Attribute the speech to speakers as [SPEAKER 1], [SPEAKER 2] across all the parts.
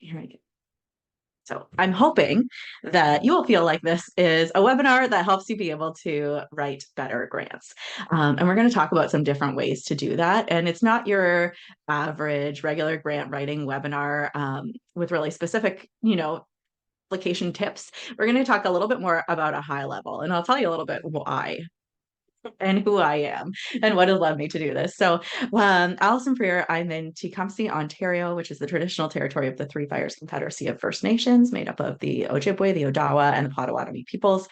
[SPEAKER 1] Here I go. So I'm hoping that you will feel like this is a webinar that helps you be able to write better grants. And we're going to talk about some different ways to do that. And it's not your average regular grant writing webinar with really specific, application tips. We're going to talk a little bit more about a high level, and I'll tell you a little bit why and who I am and what has led me to do this. So, Alison Freer, I'm in Tecumseh, Ontario, which is the traditional territory of the Three Fires Confederacy of First Nations, made up of the Ojibwe, the Odawa, and the Potawatomi peoples.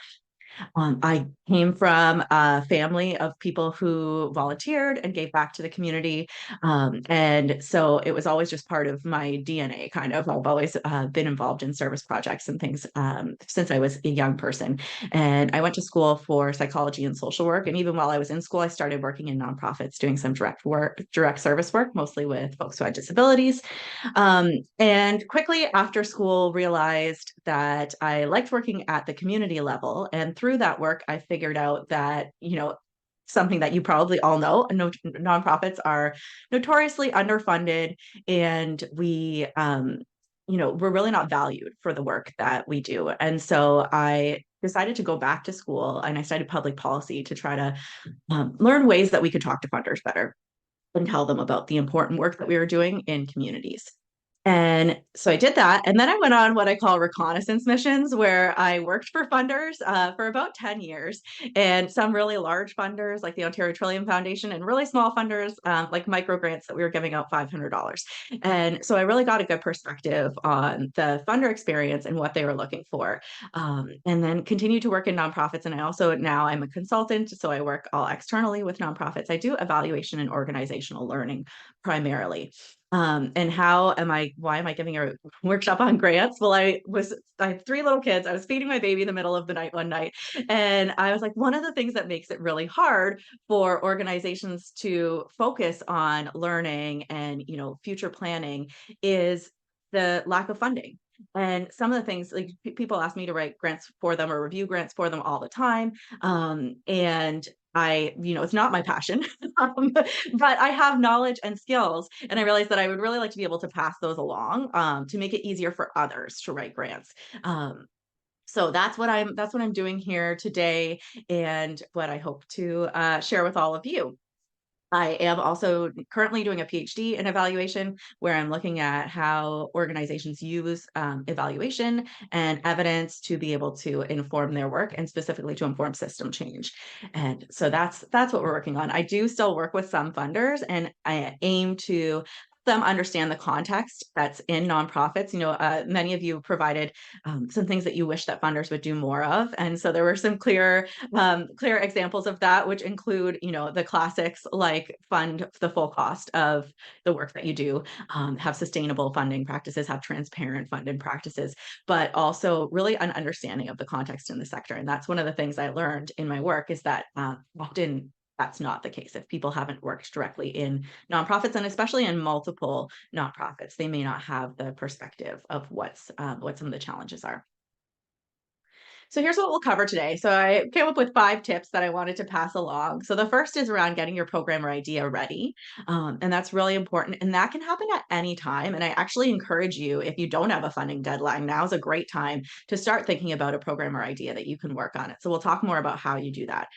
[SPEAKER 1] I came from a family of people who volunteered and gave back to the community. And so it was always just part of my DNA, kind of. I've always been involved in service projects and things since I was a young person. And I went to school for psychology and social work. And even while I was in school, I started working in nonprofits, doing some direct service work, mostly with folks who had disabilities. And quickly after school, realized that I liked working at the community level. And through that work, I figured out that, something that you probably all know, nonprofits are notoriously underfunded, and we're really not valued for the work that we do. And so I decided to go back to school, and I studied public policy to try to learn ways that we could talk to funders better and tell them about the important work that we were doing in communities. And so I did that. And then I went on what I call reconnaissance missions, where I worked for funders for about 10 years, and some really large funders like the Ontario Trillium Foundation, and really small funders like micro grants that we were giving out $500. And so I really got a good perspective on the funder experience and what they were looking for. And then continued to work in nonprofits. And I also now I'm a consultant, so I work all externally with nonprofits. I do evaluation and organizational learning primarily. And why am I giving a workshop on grants? Well, I have three little kids. I was feeding my baby in the middle of the night one night. And I was like, one of the things that makes it really hard for organizations to focus on learning and, future planning is the lack of funding. And some of the things, like people ask me to write grants for them or review grants for them all the time. And it's not my passion, but I have knowledge and skills. And I realized that I would really like to be able to pass those along to make it easier for others to write grants. So that's what I'm doing here today, and what I hope to share with all of you. I am also currently doing a PhD in evaluation, where I'm looking at how organizations use evaluation and evidence to be able to inform their work, and specifically to inform system change. And so that's what we're working on. I do still work with some funders, and I aim to them understand the context that's in nonprofits. Many of you provided some things that you wish that funders would do more of, and so there were some clear examples of that, which include, the classics like fund the full cost of the work that you do, have sustainable funding practices, have transparent funding practices, but also really an understanding of the context in the sector. And that's one of the things I learned in my work, is that often that's not the case. If people haven't worked directly in nonprofits, and especially in multiple nonprofits, they may not have the perspective of what some of the challenges are. So here's what we'll cover today. So I came up with 5 tips that I wanted to pass along. So the first is around getting your program or idea ready. And that's really important. And that can happen at any time. And I actually encourage you, if you don't have a funding deadline, now's a great time to start thinking about a program or idea that you can work on it. So we'll talk more about how you do that.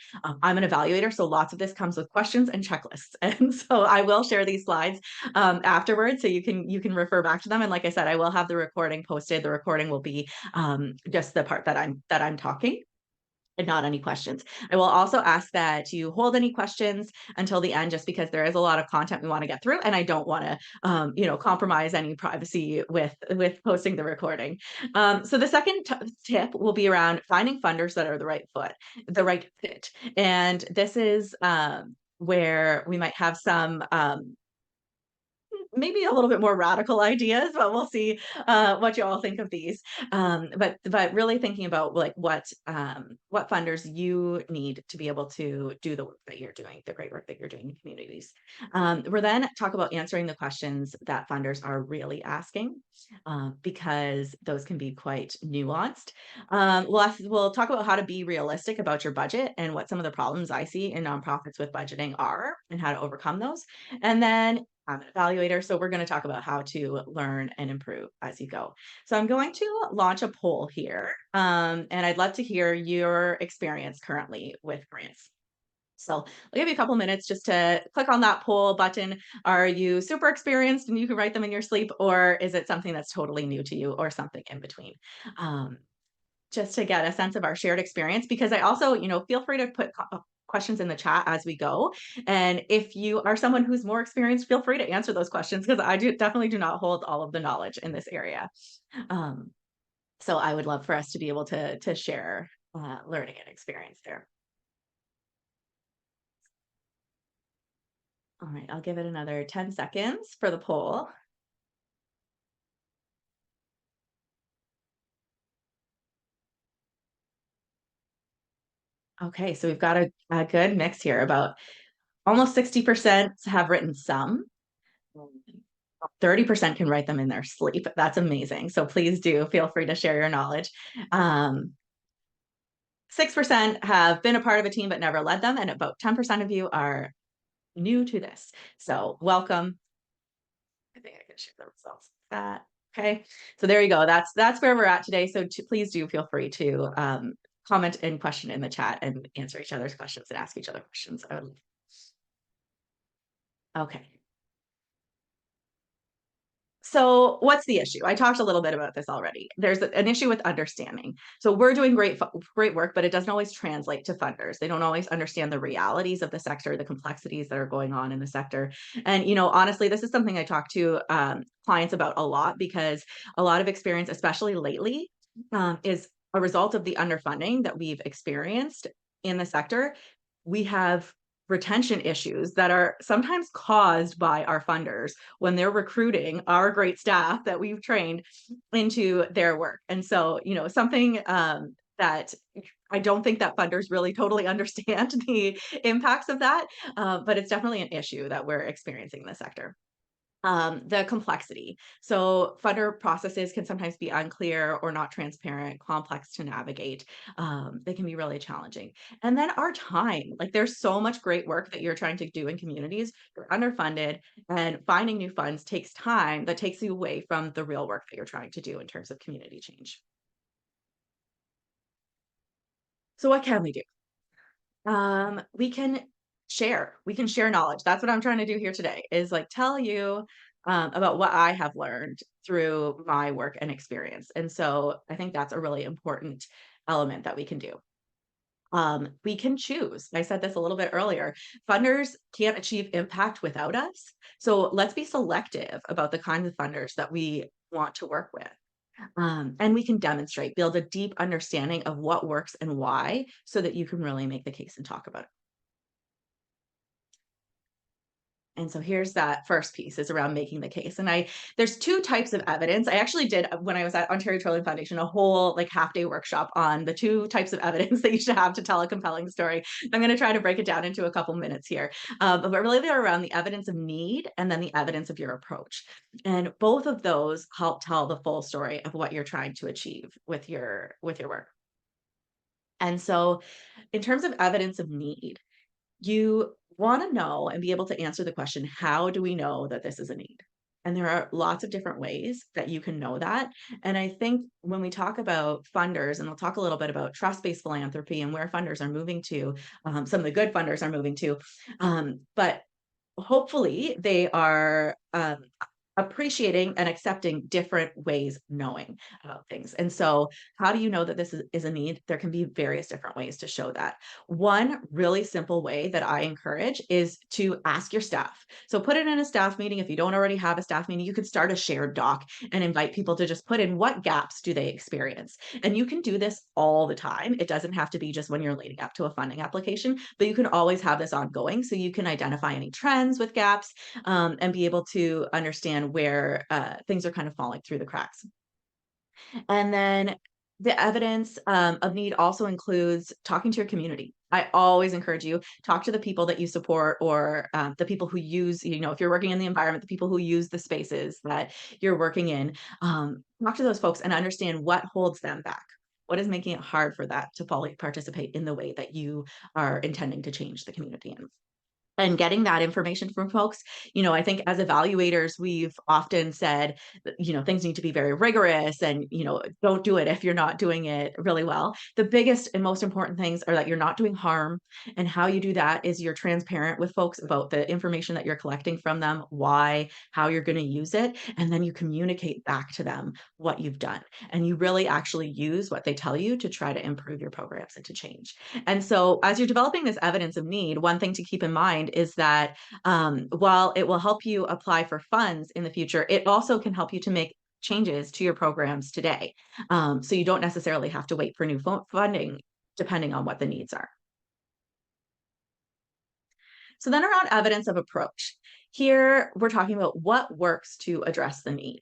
[SPEAKER 1] I'm an evaluator, so lots of this comes with questions and checklists. And so I will share these slides afterwards, so you can refer back to them. And like I said, I will have the recording posted. The recording will be just the part that I'm talking, and not any questions. I will also ask that you hold any questions until the end, just because there is a lot of content we want to get through, and I don't want to, compromise any privacy with posting the recording. So the second tip will be around finding funders that are the right fit, and this is where we might have some maybe a little bit more radical ideas, but we'll see what you all think of these. But really thinking about like what funders you need to be able to do the work that you're doing, the great work that you're doing in communities. We're then talk about answering the questions that funders are really asking, because those can be quite nuanced. We'll talk about how to be realistic about your budget, and what some of the problems I see in nonprofits with budgeting are, and how to overcome those. And then I'm an evaluator, so we're going to talk about how to learn and improve as you go. So I'm going to launch a poll here, and I'd love to hear your experience currently with grants. So I'll give you a couple minutes just to click on that poll button. Are you super experienced and you can write them in your sleep, or is it something that's totally new to you, or something in between? Um, just to get a sense of our shared experience, because I also, feel free to put questions in the chat as we go. And if you are someone who's more experienced, feel free to answer those questions, because I definitely do not hold all of the knowledge in this area. Um, so I would love for us to be able to share learning and experience there. All right, I'll give it another 10 seconds for the poll. Okay, so we've got a good mix here. About almost 60% have written some. 30% can write them in their sleep. That's amazing. So please do feel free to share your knowledge. 6% have been a part of a team but never led them, and about 10% of you are new to this. So welcome. I think I can share the results of that. Okay, so there you go. That's where we're at today. So please do feel free to comment and question in the chat and answer each other's questions and ask each other questions. Okay. So what's the issue? I talked a little bit about this already. There's an issue with understanding. So we're doing great work, but it doesn't always translate to funders. They don't always understand the realities of the sector, the complexities that are going on in the sector. And honestly, this is something I talk to clients about a lot, because a lot of experience, especially lately, is a result of the underfunding that we've experienced in the sector. We have retention issues that are sometimes caused by our funders when they're recruiting our great staff that we've trained into their work. And so, something that I don't think that funders really totally understand the impacts of that, but it's definitely an issue that we're experiencing in the sector. The complexity. So funder processes can sometimes be unclear or not transparent, complex to navigate. They can be really challenging. And then our time, like there's so much great work that you're trying to do in communities, you're underfunded, and finding new funds takes time that takes you away from the real work that you're trying to do in terms of community change. So what can we do? We can share knowledge. That's what I'm trying to do here today, is like tell you about what I have learned through my work and experience. And so I think that's a really important element that we can do. We can choose. I said this a little bit earlier. Funders can't achieve impact without us. So let's be selective about the kinds of funders that we want to work with. And we can demonstrate, build a deep understanding of what works and why, so that you can really make the case and talk about it. And so here's that first piece, is around making the case. And there's two types of evidence. I actually did, when I was at Ontario Trillium Foundation, a whole like half-day workshop on the two types of evidence that you should have to tell a compelling story. I'm going to try to break it down into a couple minutes here. But really they're around the evidence of need and then the evidence of your approach. And both of those help tell the full story of what you're trying to achieve with your work. And so in terms of evidence of need, you want to know and be able to answer the question, how do we know that this is a need? And there are lots of different ways that you can know that. And I think when we talk about funders, and we'll talk a little bit about trust-based philanthropy and where funders are moving to, some of the good funders are moving to, but hopefully they are appreciating and accepting different ways of knowing about things. And so how do you know that this is a need? There can be various different ways to show that. One really simple way that I encourage is to ask your staff. So put it in a staff meeting. If you don't already have a staff meeting, you could start a shared doc and invite people to just put in what gaps do they experience. And you can do this all the time. It doesn't have to be just when you're leading up to a funding application, but you can always have this ongoing, so you can identify any trends with gaps, and be able to understand where things are kind of falling through the cracks. And then the evidence of need also includes talking to your community. I always encourage you, talk to the people that you support, or the people who use, if you're working in the environment, the people who use the spaces that you're working in. Talk to those folks and understand what holds them back. What is making it hard for that to fully participate in the way that you are intending to change the community in? and getting that information from folks. I think as evaluators, we've often said that, things need to be very rigorous and, don't do it if you're not doing it really well. The biggest and most important things are that you're not doing harm. And how you do that is you're transparent with folks about the information that you're collecting from them, why, how you're going to use it. And then you communicate back to them what you've done. And you really actually use what they tell you to try to improve your programs and to change. And so, as you're developing this evidence of need, one thing to keep in mind is that while it will help you apply for funds in the future, it also can help you to make changes to your programs today. So, you don't necessarily have to wait for new funding, depending on what the needs are. So, then around evidence of approach, here we're talking about what works to address the need.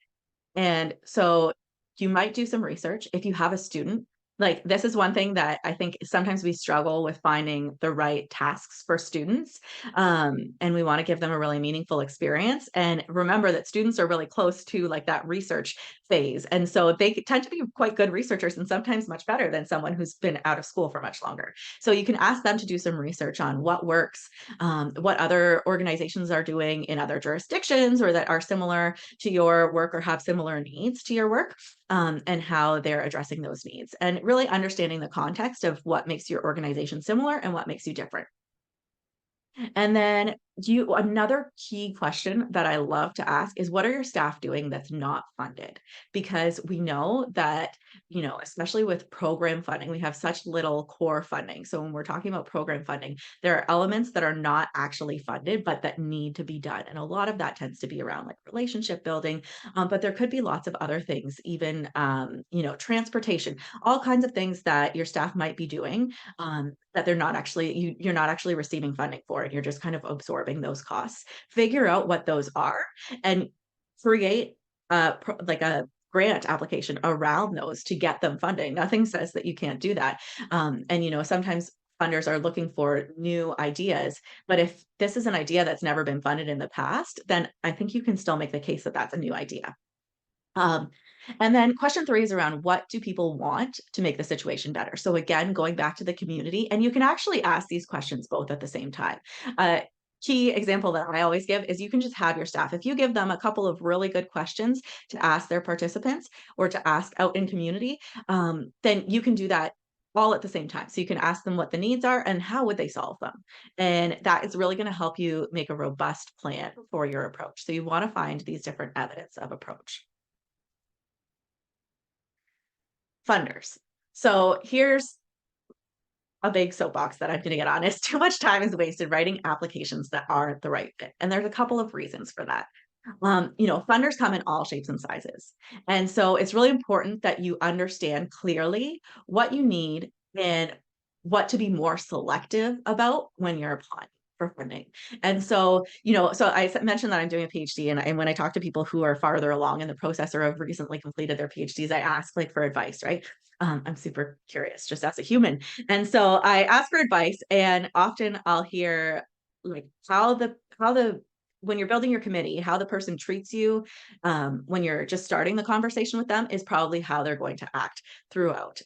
[SPEAKER 1] And so you might do some research if you have a student. Like, this is one thing that I think sometimes we struggle with finding the right tasks for students. And we want to give them a really meaningful experience. And remember that students are really close to like that research phase. And so they tend to be quite good researchers and sometimes much better than someone who's been out of school for much longer. So you can ask them to do some research on what works, what other organizations are doing in other jurisdictions or that are similar to your work or have similar needs to your work, and how they're addressing those needs, and really understanding the context of what makes your organization similar and what makes you different. And then another key question that I love to ask is, what are your staff doing that's not funded? Because we know that, especially with program funding, we have such little core funding. So when we're talking about program funding, there are elements that are not actually funded, but that need to be done. And a lot of that tends to be around like relationship building. But there could be lots of other things, even, transportation, all kinds of things that your staff might be doing, that they're not actually you're not actually receiving funding for, and you're just kind of absorbing those costs. Figure out what those are and create like a grant application around those to get them funding. Nothing says that you can't do that. And sometimes funders are looking for new ideas, but if this is an idea that's never been funded in the past, then I think you can still make the case that that's a new idea. Um, and then question 3 is around, what do people want to make the situation better? So again, going back to the community, and you can actually ask these questions both at the same time. Key example that I always give is, you can just have your staff, if you give them a couple of really good questions to ask their participants or to ask out in community, then you can do that all at the same time. So you can ask them what the needs are and how would they solve them. And that is really going to help you make a robust plan for your approach. So you want to find these different evidence of approach. Funders. So here's a big soapbox that I'm going to get on, is too much time is wasted writing applications that aren't the right fit. And there's a couple of reasons for that. Funders come in all shapes and sizes. And so it's really important that you understand clearly what you need and what to be more selective about when you're applying for funding. And so, so mentioned that I'm doing a PhD, and when I talk to people who are farther along in the process or have recently completed their PhDs, I ask like for advice, right? I'm super curious just as a human. And so I ask for advice, and often I'll hear like how the when you're building your committee, how the person treats you, when you're just starting the conversation with them, is probably how they're going to act throughout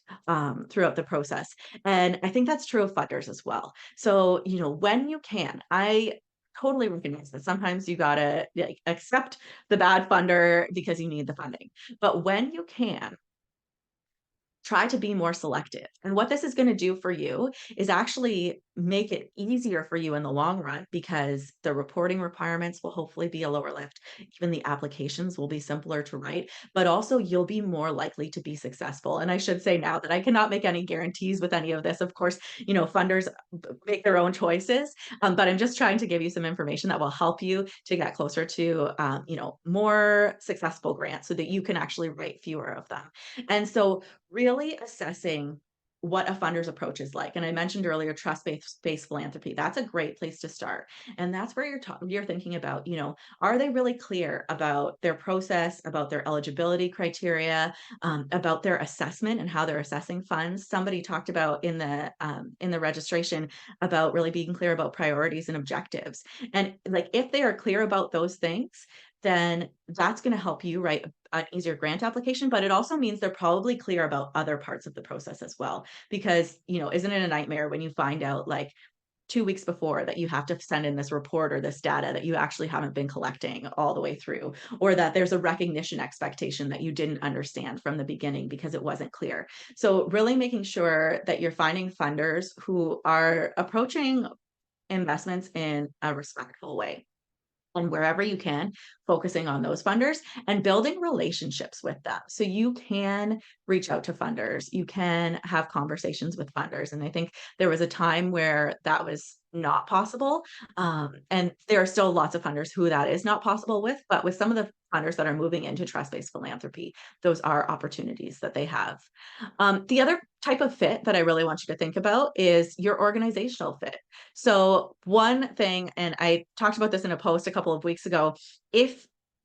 [SPEAKER 1] throughout the process. And I think that's true of funders as well. So, when you can, I totally recognize that sometimes you gotta like accept the bad funder because you need the funding. But when you can, try to be more selective. And what this is going to do for you is actually make it easier for you in the long run, because the reporting requirements will hopefully be a lower lift. Even the applications will be simpler to write, but also you'll be more likely to be successful. And I should say now that I cannot make any guarantees with any of this. Of course, funders make their own choices, but I'm just trying to give you some information that will help you to get closer to, more successful grants so that you can actually write fewer of them. And so really assessing what a funder's approach is like. And I mentioned earlier, trust-based philanthropy. That's a great place to start. And that's where you're thinking about, are they really clear about their process, about their eligibility criteria, about their assessment and how they're assessing funds. Somebody talked about in the registration about really being clear about priorities and objectives. And like, if they are clear about those things, then that's going to help you write an easier grant application. But it also means they're probably clear about other parts of the process as well. Because, isn't it a nightmare when you find out like 2 weeks before that you have to send in this report or this data that you actually haven't been collecting all the way through, or that there's a recognition expectation that you didn't understand from the beginning because it wasn't clear. So, really making sure that you're finding funders who are approaching investments in a respectful way, and wherever you can, focusing on those funders and building relationships with them. So you can reach out to funders, you can have conversations with funders. And I think there was a time where that was not possible. And there are still lots of funders who that is not possible with, but with some of the funders that are moving into trust based philanthropy, those are opportunities that they have. The other type of fit that I really want you to think about is your organizational fit. So, one thing, and I talked about this in a post a couple of weeks ago, if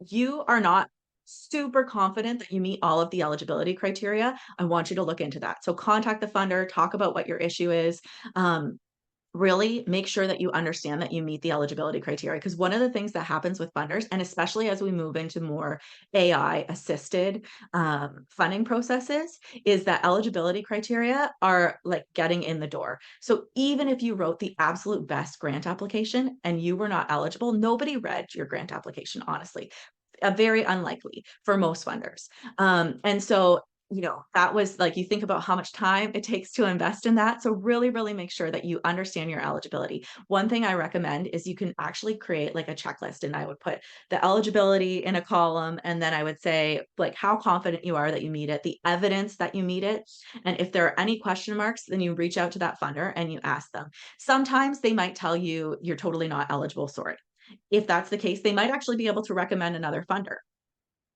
[SPEAKER 1] you are not super confident that you meet all of the eligibility criteria, I want you to look into that. So, contact the funder, talk about what your issue is. Really make sure that you understand that you meet the eligibility criteria, because one of the things that happens with funders, and especially as we move into more AI assisted funding processes, is that eligibility criteria are like getting in the door. So even if you wrote the absolute best grant application and you were not eligible, nobody read your grant application, honestly. Very unlikely for most funders. And so, that was like, you think about how much time it takes to invest in that. So really, really make sure that you understand your eligibility. One thing I recommend is you can actually create like a checklist, and I would put the eligibility in a column. And then I would say like how confident you are that you meet it, the evidence that you meet it. And if there are any question marks, then you reach out to that funder and you ask them. Sometimes they might tell you you're totally not eligible, sorry. If that's the case, they might actually be able to recommend another funder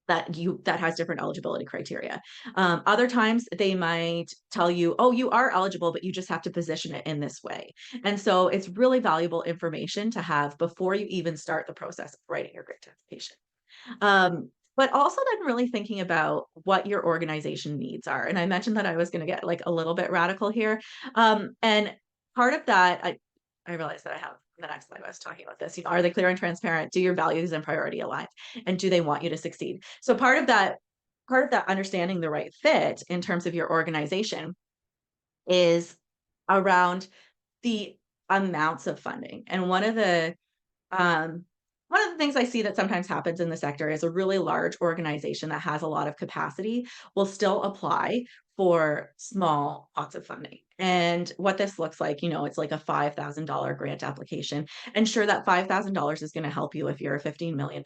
[SPEAKER 1] that has different eligibility criteria. Other times they might tell you, oh, you are eligible, but you just have to position it in this way. And so it's really valuable information to have before you even start the process of writing your grant application. But also then really thinking about what your organization needs are. And I mentioned that I was going to get like a little bit radical here. And part of that, I realized that I have the next slide. I was talking about this. Are they clear and transparent? Do your values and priority align? And do they want you to succeed? So part of that understanding the right fit in terms of your organization is around the amounts of funding. And um, one of the things I see that sometimes happens in the sector is a really large organization that has a lot of capacity will still apply for small pots of funding. And what this looks like, it's like a $5,000 grant application. And sure, that $5,000 is going to help you if you're a $15 million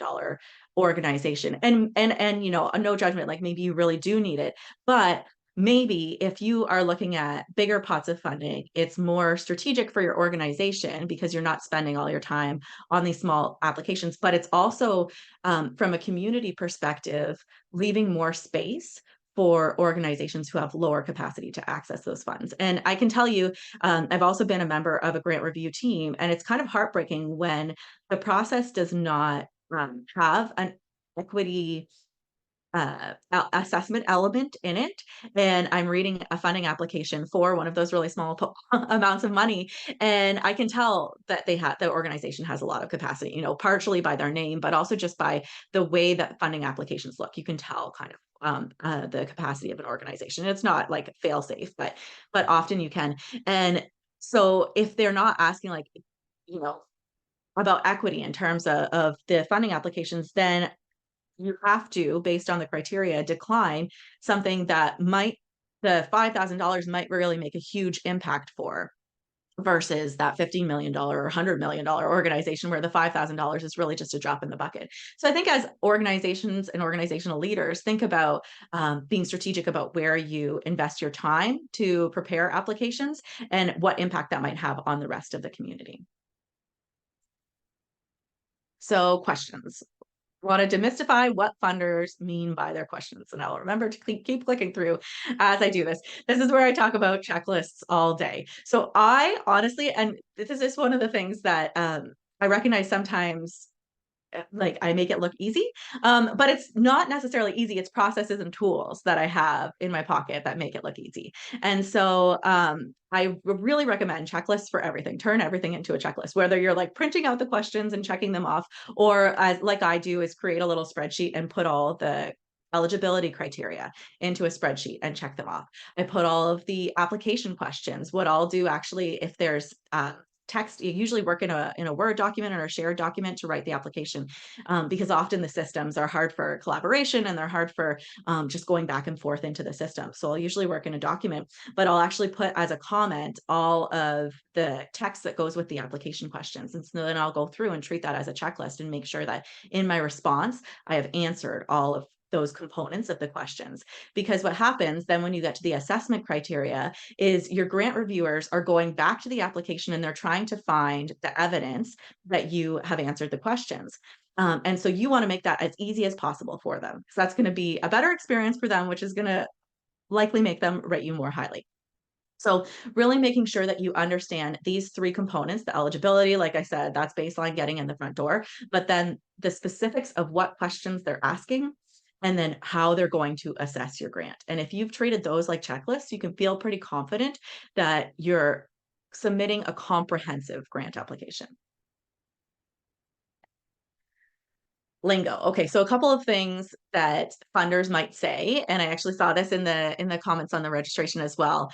[SPEAKER 1] organization. And no judgment, like maybe you really do need it, but maybe if you are looking at bigger pots of funding, it's more strategic for your organization because you're not spending all your time on these small applications, but it's also from a community perspective, leaving more space for organizations who have lower capacity to access those funds. And I can tell you, I've also been a member of a grant review team, and it's kind of heartbreaking when the process does not have an equity assessment element in it. And I'm reading a funding application for one of those really small amounts of money. And I can tell that the organization has a lot of capacity, partially by their name, but also just by the way that funding applications look. You can tell kind of the capacity of an organization. It's not like fail safe, but often you can. And so if they're not asking like, you know, about equity in terms of the funding applications, then you have to, based on the criteria, decline something that the $5,000 might really make a huge impact for, versus that $15 million or $100 million organization where the $5,000 is really just a drop in the bucket. So I think as organizations and organizational leaders, think about being strategic about where you invest your time to prepare applications and what impact that might have on the rest of the community. So questions. Want to demystify what funders mean by their questions. And I'll remember to keep clicking through as I do this. This is where I talk about checklists all day. So I honestly, and this is just one of the things that I recognize sometimes, like I make it look easy, but it's not necessarily easy. It's processes and tools that I have in my pocket that make it look easy. And so I really recommend checklists for everything. Turn everything into a checklist, whether you're like printing out the questions and checking them off, or as like I do is create a little spreadsheet and put all the eligibility criteria into a spreadsheet and check them off. I put all of the application questions. What I'll do actually, if there's text. You usually work in a Word document or a shared document to write the application, because often the systems are hard for collaboration and they're hard for just going back and forth into the system. So I'll usually work in a document, but I'll actually put as a comment all of the text that goes with the application questions. And so then I'll go through and treat that as a checklist and make sure that in my response, I have answered all of those components of the questions. Because what happens then when you get to the assessment criteria is your grant reviewers are going back to the application and they're trying to find the evidence that you have answered the questions. And so you want to make that as easy as possible for them. So that's going to be a better experience for them, which is going to likely make them rate you more highly. So really making sure that you understand these three components, the eligibility, like I said, that's baseline getting in the front door, but then the specifics of what questions they're asking and then how they're going to assess your grant. And if you've treated those like checklists, you can feel pretty confident that you're submitting a comprehensive grant application. Lingo. Okay, so a couple of things that funders might say, and I actually saw this in the comments on the registration as well,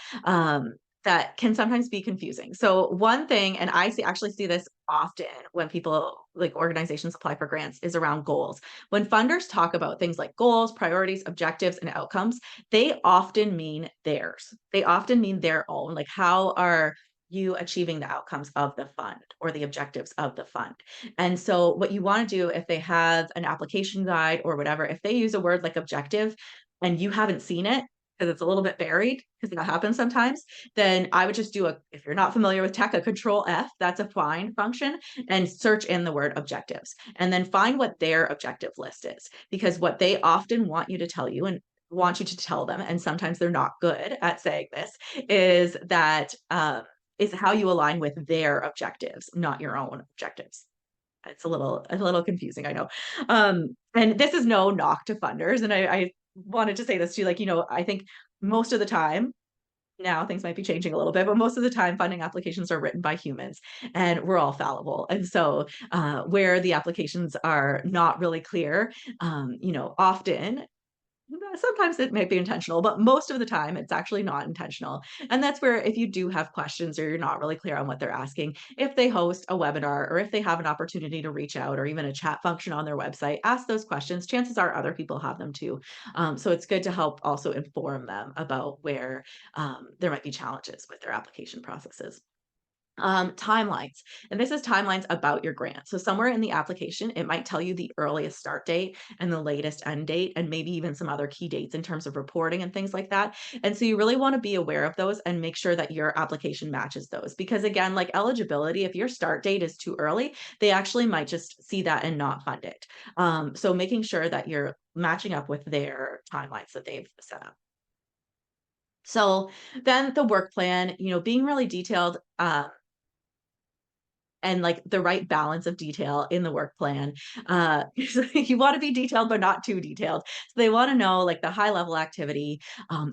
[SPEAKER 1] that can sometimes be confusing. So one thing, and actually see this often when people like organizations apply for grants, is around goals. When funders talk about things like goals, priorities, objectives, and outcomes, they often mean theirs. They often mean their own. Like, how are you achieving the outcomes of the fund or the objectives of the fund? And so what you want to do if they have an application guide or whatever, if they use a word like objective and you haven't seen it, because it's a little bit buried, because that happens sometimes, then I would just do if you're not familiar with tech, a control F, that's a find function, and search in the word objectives. And then find what their objective list is. Because what they often want you to tell you and want you to tell them, and sometimes they're not good at saying this, is that is how you align with their objectives, not your own objectives. It's a little confusing, I know. And this is no knock to funders, and I wanted to say this too, like, I think most of the time, now things might be changing a little bit, but most of the time funding applications are written by humans and we're all fallible. And so where the applications are not really clear, often sometimes it might be intentional, but most of the time it's actually not intentional. And that's where if you do have questions or you're not really clear on what they're asking, if they host a webinar or if they have an opportunity to reach out or even a chat function on their website, ask those questions. Chances are other people have them too. So it's good to help also inform them about where there might be challenges with their application processes. Timelines. And this is timelines about your grant. So somewhere in the application, it might tell you the earliest start date and the latest end date, and maybe even some other key dates in terms of reporting and things like that. And so you really want to be aware of those and make sure that your application matches those. Because again, like eligibility, if your start date is too early, they actually might just see that and not fund it. So making sure that you're matching up with their timelines that they've set up. So then the work plan, being really detailed, and like the right balance of detail in the work plan. You want to be detailed, but not too detailed. So they want to know like the high level activity,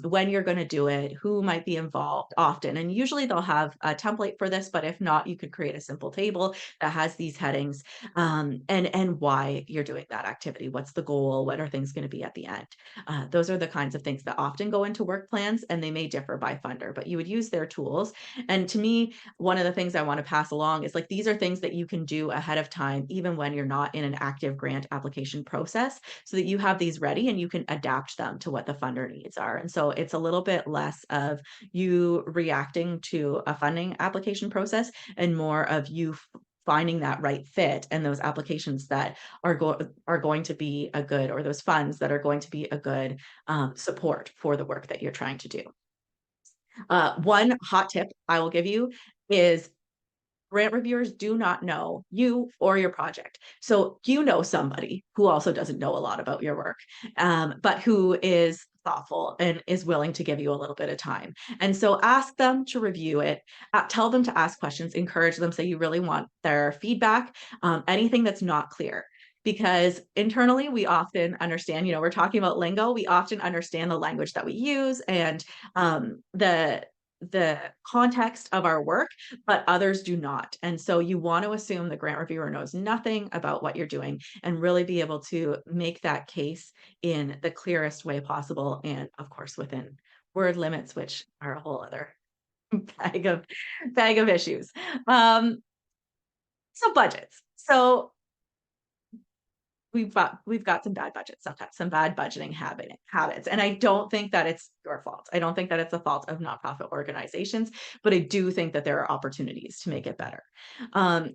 [SPEAKER 1] when you're going to do it, who might be involved often. And usually they'll have a template for this, but if not, you could create a simple table that has these headings, and why you're doing that activity. What's the goal? What are things going to be at the end? Those are the kinds of things that often go into work plans, and they may differ by funder, but you would use their tools. And to me, one of the things I want to pass along is like these are things that you can do ahead of time, even when you're not in an active grant application process, so that you have these ready and you can adapt them to what the funder needs are. And so it's a little bit less of you reacting to a funding application process and more of you finding that right fit and those applications that are going to be a good, or those funds that are going to be a good support for the work that you're trying to do. One hot tip I will give you is grant reviewers do not know you or your project. So you know somebody who also doesn't know a lot about your work, but who is thoughtful and is willing to give you a little bit of time. And so ask them to review it, tell them to ask questions, encourage them, say you really want their feedback, anything that's not clear. Because internally, we often understand, we're talking about lingo, we often understand the language that we use and the context of our work, but others do not. And so you want to assume the grant reviewer knows nothing about what you're doing and really be able to make that case in the clearest way possible. And of course, within word limits, which are a whole other bag of bag of issues. Um, so budgets. So we've got some bad budgets sometimes, some bad budgeting habits, and I don't think that it's your fault. I don't think that it's the fault of nonprofit organizations, but I do think that there are opportunities to make it better.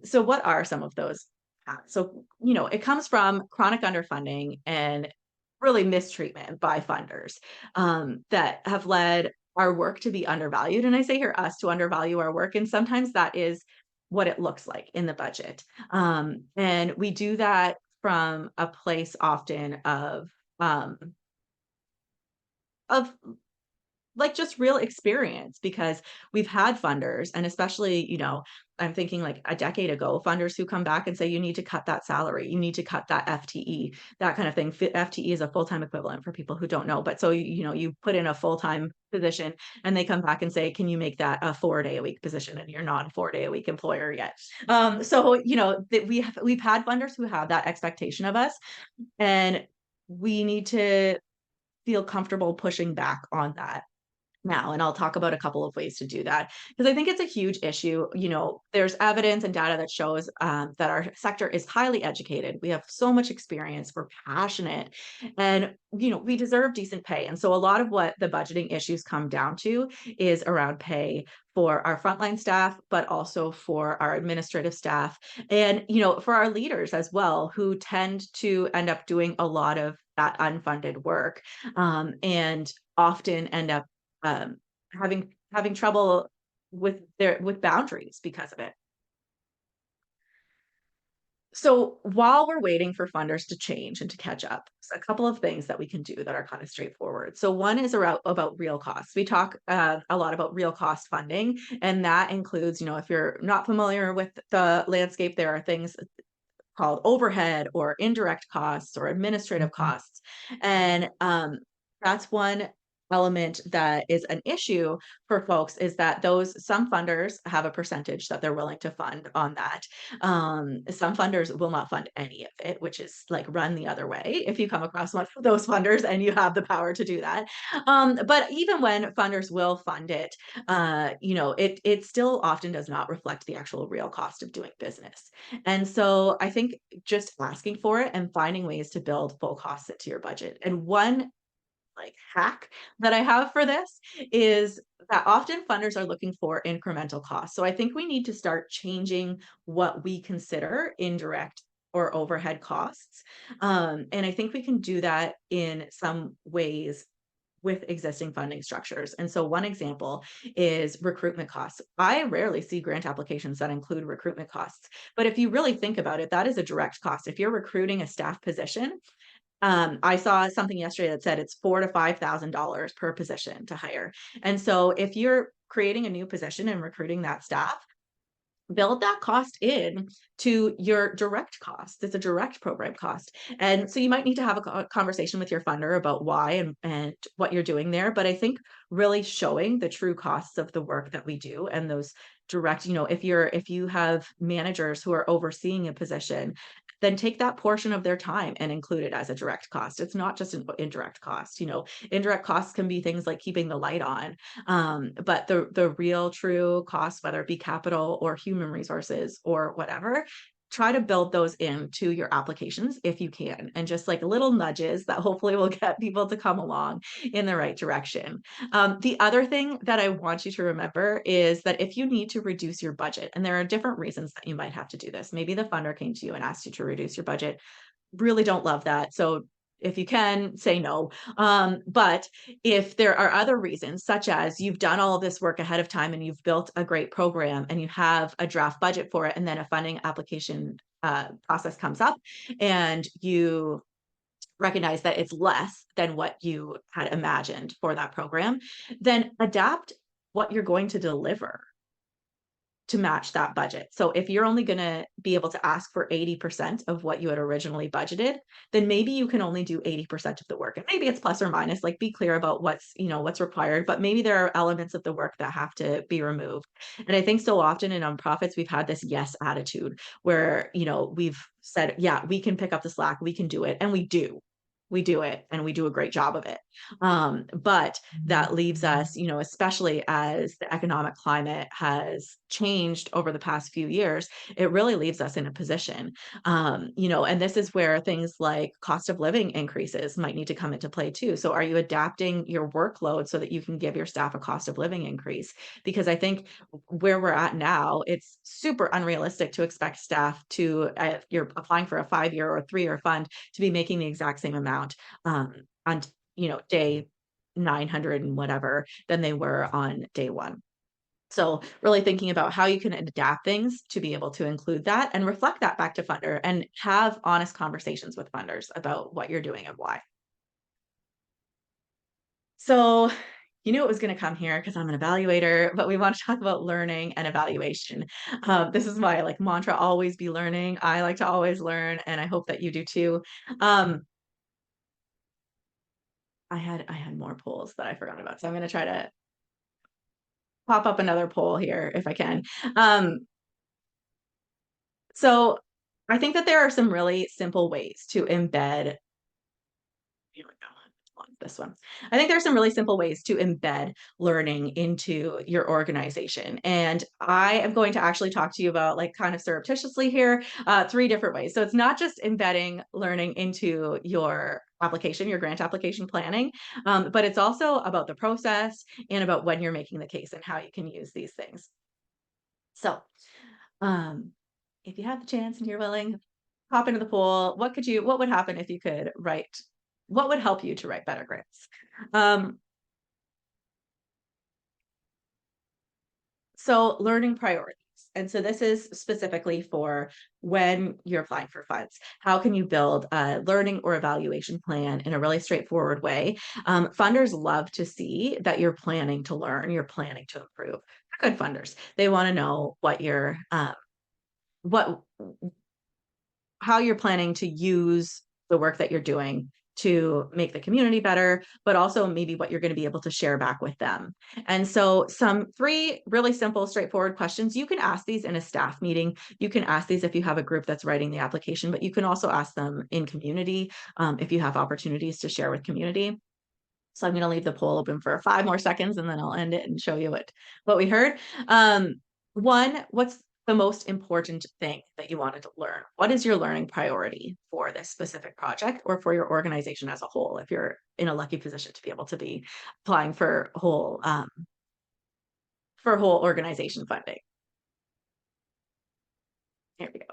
[SPEAKER 1] So what are some of those habits? So, it comes from chronic underfunding and really mistreatment by funders, that have led our work to be undervalued, and I say here us to undervalue our work, and sometimes that is what it looks like in the budget. And we do that from a place often um, of like just real experience because we've had funders and especially, I'm thinking like a decade ago, funders who come back and say, you need to cut that salary, you need to cut that FTE, that kind of thing. FTE is a full-time equivalent for people who don't know. But so, you put in a full-time position and they come back and say, can you make that a 4-day a week position? And you're not a 4-day a week employer yet. So, that we've had funders who have that expectation of us and we need to feel comfortable pushing back on that now. And I'll talk about a couple of ways to do that because I think it's a huge issue. There's evidence and data that shows that our sector is highly educated. We have so much experience. We're passionate and, we deserve decent pay. And so a lot of what the budgeting issues come down to is around pay for our frontline staff, but also for our administrative staff and, for our leaders as well, who tend to end up doing a lot of that unfunded work and often end up um, having trouble with boundaries because of it. So while we're waiting for funders to change and to catch up, a couple of things that we can do that are kind of straightforward. So one is about real costs. We talk a lot about real cost funding, and that includes, if you're not familiar with the landscape, there are things called overhead or indirect costs or administrative costs. And that's one element that is an issue for folks is that some funders have a percentage that they're willing to fund on that. Some funders will not fund any of it, which is like run the other way if you come across one of those funders and you have the power to do that. But even when funders will fund it, it still often does not reflect the actual real cost of doing business. And so I think just asking for it and finding ways to build full costs into your budget. And one like hack that I have for this is that often funders are looking for incremental costs. So I think we need to start changing what we consider indirect or overhead costs. And I think we can do that in some ways with existing funding structures. And so one example is recruitment costs. I rarely see grant applications that include recruitment costs, but if you really think about it, that is a direct cost. If you're recruiting a staff position, I saw something yesterday that said it's $4,000 to $5,000 per position to hire. And so if you're creating a new position and recruiting that staff, build that cost in to your direct cost. It's a direct program cost. And so you might need to have a conversation with your funder about why and what you're doing there. But I think really showing the true costs of the work that we do and those direct, if you have managers who are overseeing a position, then take that portion of their time and include it as a direct cost. It's not just an indirect cost. Indirect costs can be things like keeping the light on, but the real true costs, whether it be capital or human resources or whatever, try to build those into your applications if you can, and just like little nudges that hopefully will get people to come along in the right direction. The other thing that I want you to remember is that if you need to reduce your budget, and there are different reasons that you might have to do this, maybe the funder came to you and asked you to reduce your budget. Really don't love that. So if you can say no. But if there are other reasons, such as you've done all of this work ahead of time and you've built a great program and you have a draft budget for it, and then a funding application process comes up and you recognize that it's less than what you had imagined for that program, then adapt what you're going to deliver to match that budget. So if you're only going to be able to ask for 80% of what you had originally budgeted, then maybe you can only do 80% of the work. And maybe it's plus or minus, like be clear about what's required, but maybe there are elements of the work that have to be removed. And I think so often in nonprofits, we've had this yes attitude where, we've said, yeah, we can pick up the slack, we can do it. And we do. we do it and we do a great job of it. But that leaves us, especially as the economic climate has changed over the past few years, it really leaves us in a position, and this is where things like cost of living increases might need to come into play too. So, are you adapting your workload so that you can give your staff a cost of living increase? Because I think where we're at now, it's super unrealistic to expect staff to, if you're applying for a 5 year or 3 year fund, to be making the exact same amount on day 900 and whatever than they were on day one. So really thinking about how you can adapt things to be able to include that and reflect that back to funder and have honest conversations with funders about what you're doing and why. So you knew it was going to come here because I'm an evaluator, but we want to talk about learning and evaluation. This is my like mantra: always be learning. I like to always learn, and I hope that you do too. Um, I had more polls that I forgot about, so I'm going to try to pop up another poll here if I can. Um, so I think that there are some really simple ways to embed. Here we go. On this one. I think there are some really simple ways to embed learning into your organization. And I am going to actually talk to you about, like, kind of surreptitiously here, three different ways. So it's not just embedding learning into your application, your grant application planning, but it's also about the process and about when you're making the case and how you can use these things. So, um, if you have the chance and you're willing, hop into the pool. What would happen if you could write, what would help you to write better grants? Um, so learning priorities. And so this is specifically for when you're applying for funds. How can you build a learning or evaluation plan in a really straightforward way? Funders love to see that you're planning to learn, you're planning to improve. Good funders. They want to know what how you're planning to use the work that you're doing to make the community better, but also maybe what you're going to be able to share back with them. And so, some three really simple, straightforward questions. You can ask these in a staff meeting. You can ask these if you have a group that's writing the application, but you can also ask them in community if you have opportunities to share with community. So I'm going to leave the poll open for 5 more seconds and then I'll end it and show you what we heard. Um, One, what's the most important thing that you wanted to learn? What is your learning priority for this specific project or for your organization as a whole? If you're in a lucky position to be able to be applying for whole organization funding. Here we go.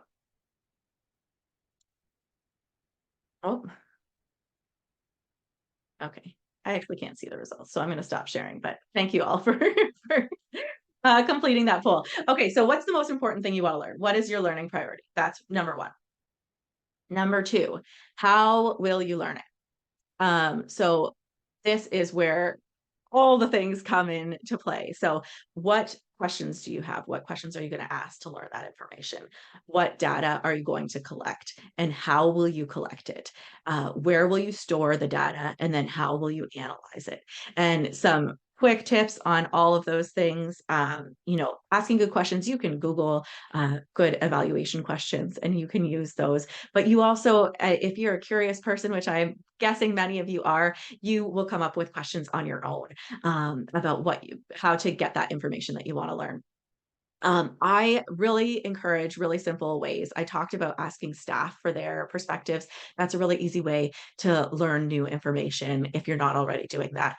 [SPEAKER 1] Oh, okay. I actually can't see the results, so I'm going to stop sharing. But thank you all for for completing that poll. Okay, so what's the most important thing you want to learn? What is your learning priority? That's number one. Number two, how will you learn it? So this is where all the things come into play. So, what questions do you have? What questions are you going to ask to learn that information? What data are you going to collect? And how will you collect it? Where will you store the data? And then how will you analyze it? And some quick tips on all of those things. Asking good questions. You can Google good evaluation questions and you can use those. But you also, if you're a curious person, which I'm guessing many of you are, you will come up with questions on your own about how to get that information that you want to learn. I really encourage really simple ways. I talked about asking staff for their perspectives. That's a really easy way to learn new information if you're not already doing that.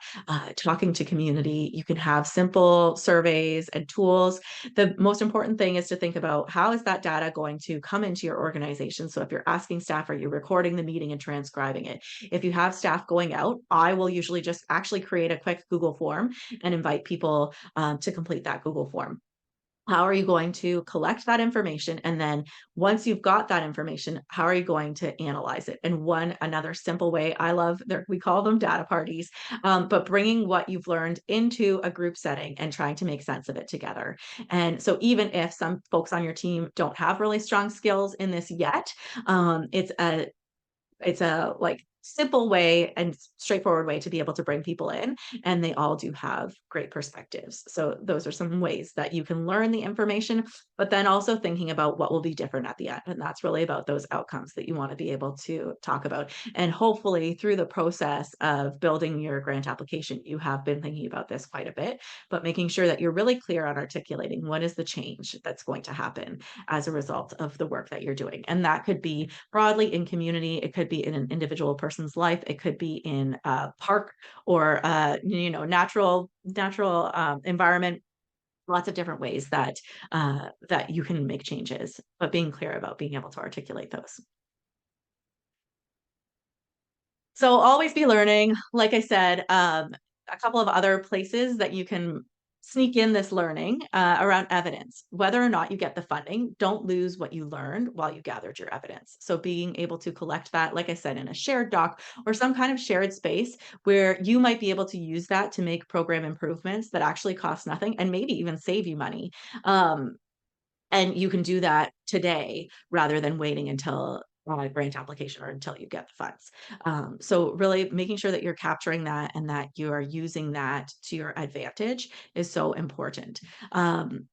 [SPEAKER 1] Talking to community, you can have simple surveys and tools. The most important thing is to think about how is that data going to come into your organization. So if you're asking staff, are you recording the meeting and transcribing it? If you have staff going out, I will usually just actually create a quick Google form and invite people to complete that Google form. How are you going to collect that information? And then once you've got that information, how are you going to analyze it? And another simple way I love, we call them data parties, but bringing what you've learned into a group setting and trying to make sense of it together. And so even if some folks on your team don't have really strong skills in this yet, it's a it's a like simple way and straightforward way to be able to bring people in, and they all do have great perspectives. So those are some ways that you can learn the information, but then also thinking about what will be different at the end. And that's really about those outcomes that you want to be able to talk about. And hopefully through the process of building your grant application, you have been thinking about this quite a bit, but making sure that you're really clear on articulating what is the change that's going to happen as a result of the work that you're doing. And that could be broadly in community, it could be in an individual person's life, it could be in a park or natural environment. Lots of different ways that that you can make changes, but being clear about being able to articulate those. So always be learning. Like I said, a couple of other places that you can sneak in this learning around evidence. Whether or not you get the funding, don't lose what you learned while you gathered your evidence. So being able to collect that, like I said, in a shared doc or some kind of shared space where you might be able to use that to make program improvements that actually cost nothing and maybe even save you money. Um, and you can do that today rather than waiting until a grant application or until you get the funds. So really making sure that you're capturing that and that you are using that to your advantage is so important. And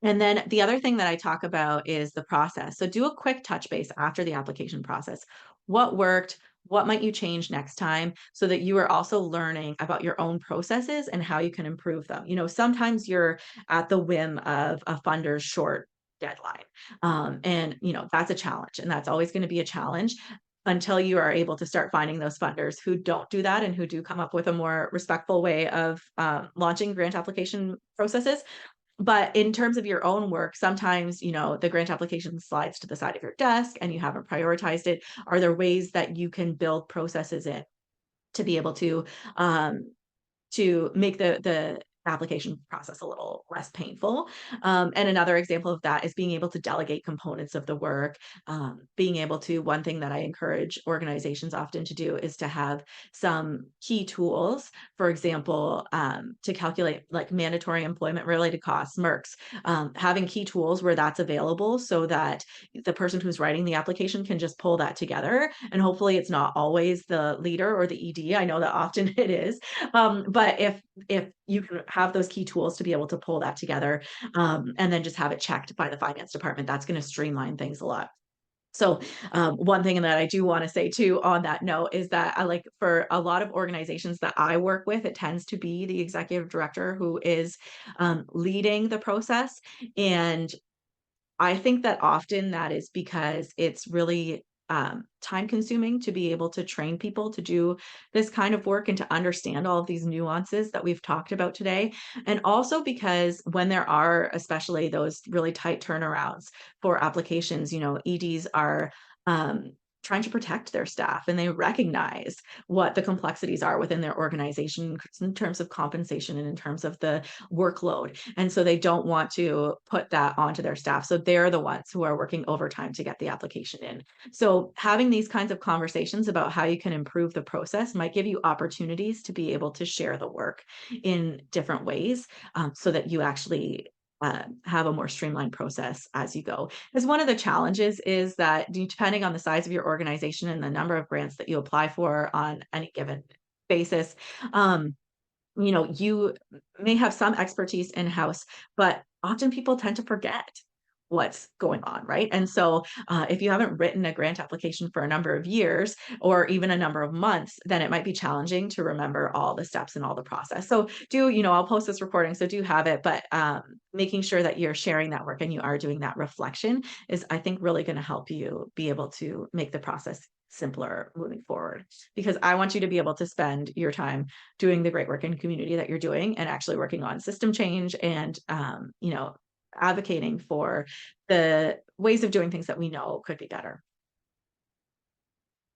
[SPEAKER 1] then the other thing that I talk about is the process. So do a quick touch base after the application process. What worked? What might you change next time so that you are also learning about your own processes and how you can improve them? Sometimes you're at the whim of a funder's short deadline. And that's a challenge, and that's always going to be a challenge until you are able to start finding those funders who don't do that and who do come up with a more respectful way of launching grant application processes. But in terms of your own work, sometimes, the grant application slides to the side of your desk and you haven't prioritized it. Are there ways that you can build processes in to be able um, to make the application process a little less painful. And another example of that is being able to delegate components of the work. Being able to, one thing that I encourage organizations often to do is to have some key tools, for example, to calculate like mandatory employment related costs, MERCs, having key tools where that's available so that the person who's writing the application can just pull that together. And hopefully it's not always the leader or the ED. I know that often it is, but if you can have those key tools to be able to pull that together, and then just have it checked by the finance department, that's going to streamline things a lot. So one thing that I do want to say too on that note is that I like for a lot of organizations that I work with, it tends to be the executive director who is leading the process. And I think that often that is because it's really time consuming to be able to train people to do this kind of work and to understand all of these nuances that we've talked about today. And also because when there are, especially those really tight turnarounds for applications, EDs are trying to protect their staff and they recognize what the complexities are within their organization in terms of compensation and in terms of the workload. And so they don't want to put that onto their staff. So they're the ones who are working overtime to get the application in. So having these kinds of conversations about how you can improve the process might give you opportunities to be able to share the work in different ways, so that you actually have a more streamlined process as you go. Because one of the challenges is that depending on the size of your organization and the number of grants that you apply for on any given basis, um, you may have some expertise in-house, but often people tend to forget what's going on, right? And so if you haven't written a grant application for a number of years or even a number of months, then it might be challenging to remember all the steps and all the process. So I'll post this recording, so do have it, but making sure that you're sharing that work and you are doing that reflection is, I think, really going to help you be able to make the process simpler moving forward, because I want you to be able to spend your time doing the great work in community that you're doing and actually working on system change and advocating for the ways of doing things that we know could be better.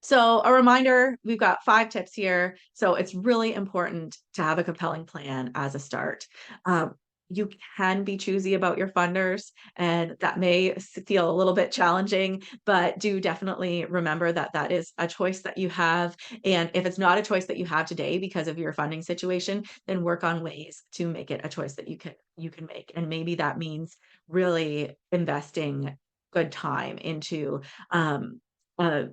[SPEAKER 1] So a reminder, we've got 5 tips here. So it's really important to have a compelling plan as a start. Um, you can be choosy about your funders, and that may feel a little bit challenging, but do definitely remember that that is a choice that you have. And if it's not a choice that you have today because of your funding situation, then work on ways to make it a choice that you can make. And maybe that means really investing good time into um, a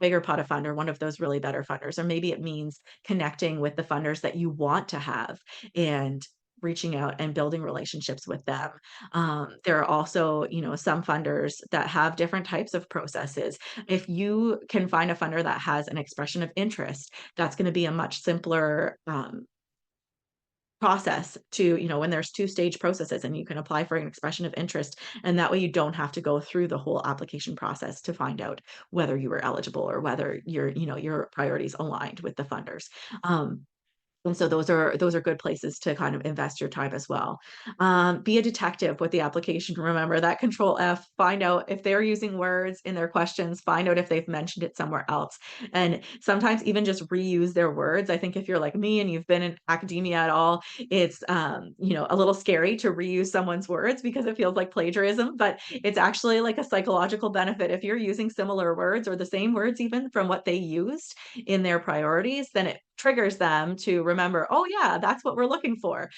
[SPEAKER 1] bigger pot of fund or one of those really better funders, or maybe it means connecting with the funders that you want to have and reaching out and building relationships with them. There are also, some funders that have different types of processes. If you can find a funder that has an expression of interest, that's going to be a much simpler process to, when there's two-stage processes and you can apply for an expression of interest, and that way you don't have to go through the whole application process to find out whether you were eligible or whether your priorities aligned with the funders. And so those are good places to kind of invest your time as well. Be a detective with the application. Remember that control F, find out if they're using words in their questions, find out if they've mentioned it somewhere else. And sometimes even just reuse their words. I think if you're like me and you've been in academia at all, it's a little scary to reuse someone's words because it feels like plagiarism, but it's actually like a psychological benefit. If you're using similar words or the same words even from what they used in their priorities, then it triggers them to remember, oh yeah, that's what we're looking for.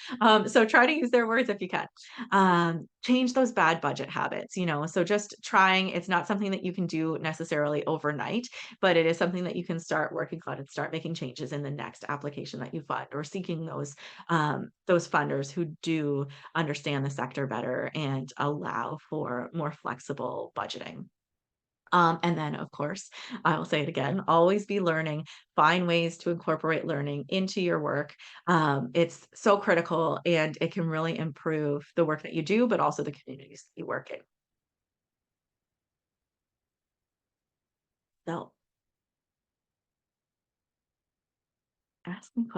[SPEAKER 1] So try to use their words if you can. Change those bad budget habits, so just trying, it's not something that you can do necessarily overnight, but it is something that you can start working on and start making changes in the next application that you fund, or seeking those funders who do understand the sector better and allow for more flexible budgeting. And then, of course, I will say it again, always be learning, find ways to incorporate learning into your work. It's so critical and it can really improve the work that you do, but also the communities that you work in. So ask me questions.